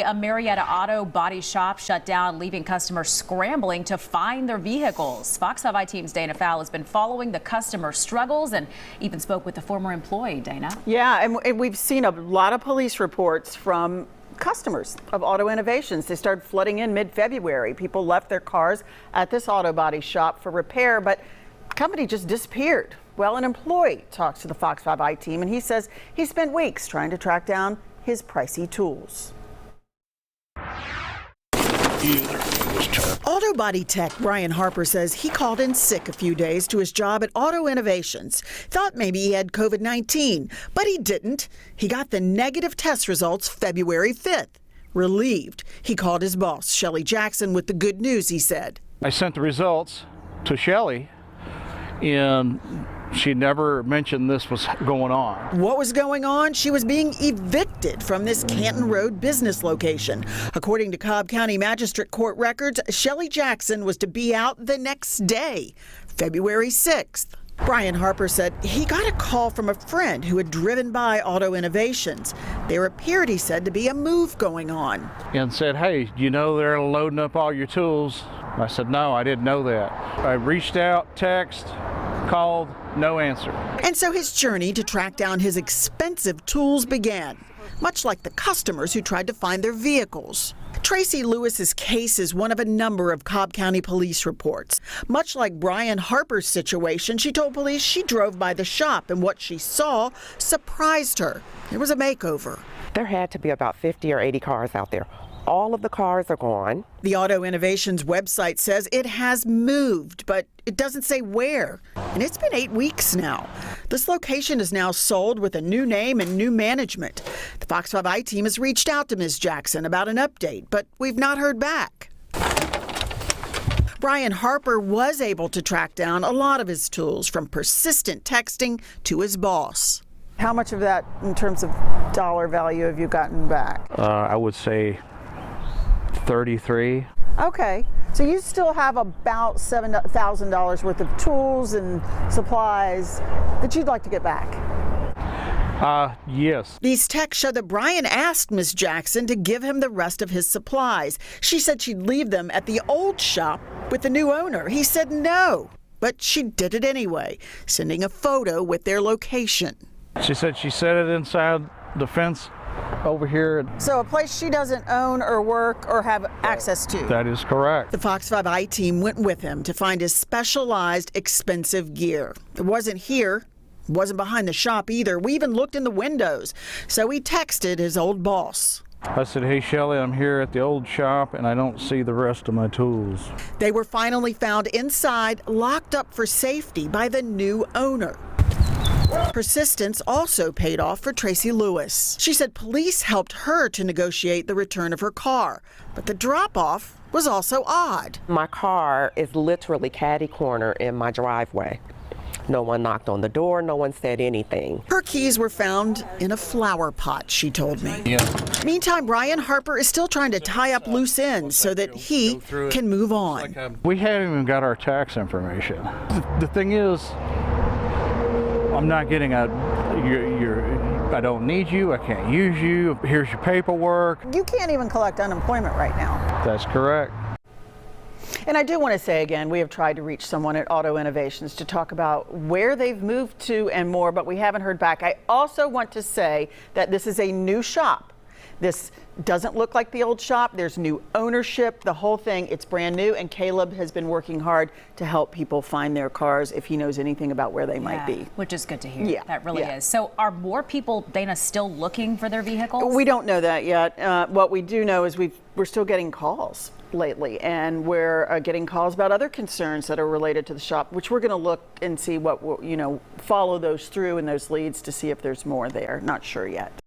A Marietta auto body shop shut down, leaving customers scrambling to find their vehicles. Fox 5 team's Dana Fowle has been following the customer struggles and even spoke with the former employee. Dana? Yeah, and we've seen a lot of police reports from customers of Auto Innovations. They started flooding in mid-February. People left their cars at this auto body shop for repair, but the company just disappeared. Well, an employee talks to the Fox 5 team, and he says he spent weeks trying to track down his pricey tools. Auto body tech Brian Harper says he called in sick a few days to his job at Auto Innovations. Thought maybe he had COVID-19, but he didn't. He got the negative test results February 5th. Relieved, he called his boss, Shelly Jackson, with the good news, he said. I sent the results to Shelly, and she never mentioned this was going on. What was going on? She was being evicted from this Canton Road business location. According to Cobb County Magistrate Court records, Shelly Jackson was to be out the next day, February 6th. Brian Harper said he got a call from a friend who had driven by Auto Innovations. There appeared, he said, to be a move going on. And said, hey, you know they're loading up all your tools? I said, no, I didn't know that. I reached out, text, called, no answer. And so his journey to track down his expensive tools began, much like the customers who tried to find their vehicles. Tracy Lewis's case is one of a number of Cobb County police reports. Much like Brian Harper's situation, she told police she drove by the shop and what she saw surprised her. It was a makeover. There had to be about 50 or 80 cars out there. All of the cars are gone. The Auto Innovations website says it has moved, but it doesn't say where. And it's been 8 weeks now. This location is now sold with a new name and new management. The Fox 5 team has reached out to Ms. Jackson about an update, but we've not heard back. Brian Harper was able to track down a lot of his tools, from persistent texting to his boss. How much of that, in terms of dollar value, have you gotten back? I would say 33. Okay, so you still have about $7,000 worth of tools and supplies that you'd like to get back? Yes. These texts show that Brian asked Ms. Jackson to give him the rest of his supplies. She said she'd leave them at the old shop with the new owner. He said no, but she did it anyway, sending a photo with their location. She said she set it inside the fence over here. So a place she doesn't own or work or have access to. That is correct. The Fox 5 team went with him to find his specialized, expensive gear. It wasn't here, it wasn't behind the shop either. We even looked in the windows. So he texted his old boss. I said, hey, Shelly, I'm here at the old shop and I don't see the rest of my tools. They were finally found inside, locked up for safety by the new owner. Persistence also paid off for Tracy Lewis. She said police helped her to negotiate the return of her car, but the drop-off was also odd. My car is literally catty-corner in my driveway. No one knocked on the door, no one said anything. Her keys were found in a flower pot, she told me. Yeah. Meantime, Brian Harper is still trying to tie up loose ends so that he can move on. We haven't even got our tax information. The thing is, I'm not getting I don't need you, I can't use you, here's your paperwork. You can't even collect unemployment right now. That's correct. And I do want to say again, we have tried to reach someone at Auto Innovations to talk about where they've moved to and more, but we haven't heard back. I also want to say that this is a new shop. This doesn't look like the old shop. There's new ownership, the whole thing. It's brand new, and Caleb has been working hard to help people find their cars if he knows anything about where they might be. Which is good to hear. Yeah, That really is. So are more people, Dana, still looking for their vehicles? We don't know that yet. What we do know is we're still getting calls lately, and we're getting calls about other concerns that are related to the shop, which we're going to look and see what, follow those through and those leads to see if there's more there. Not sure yet.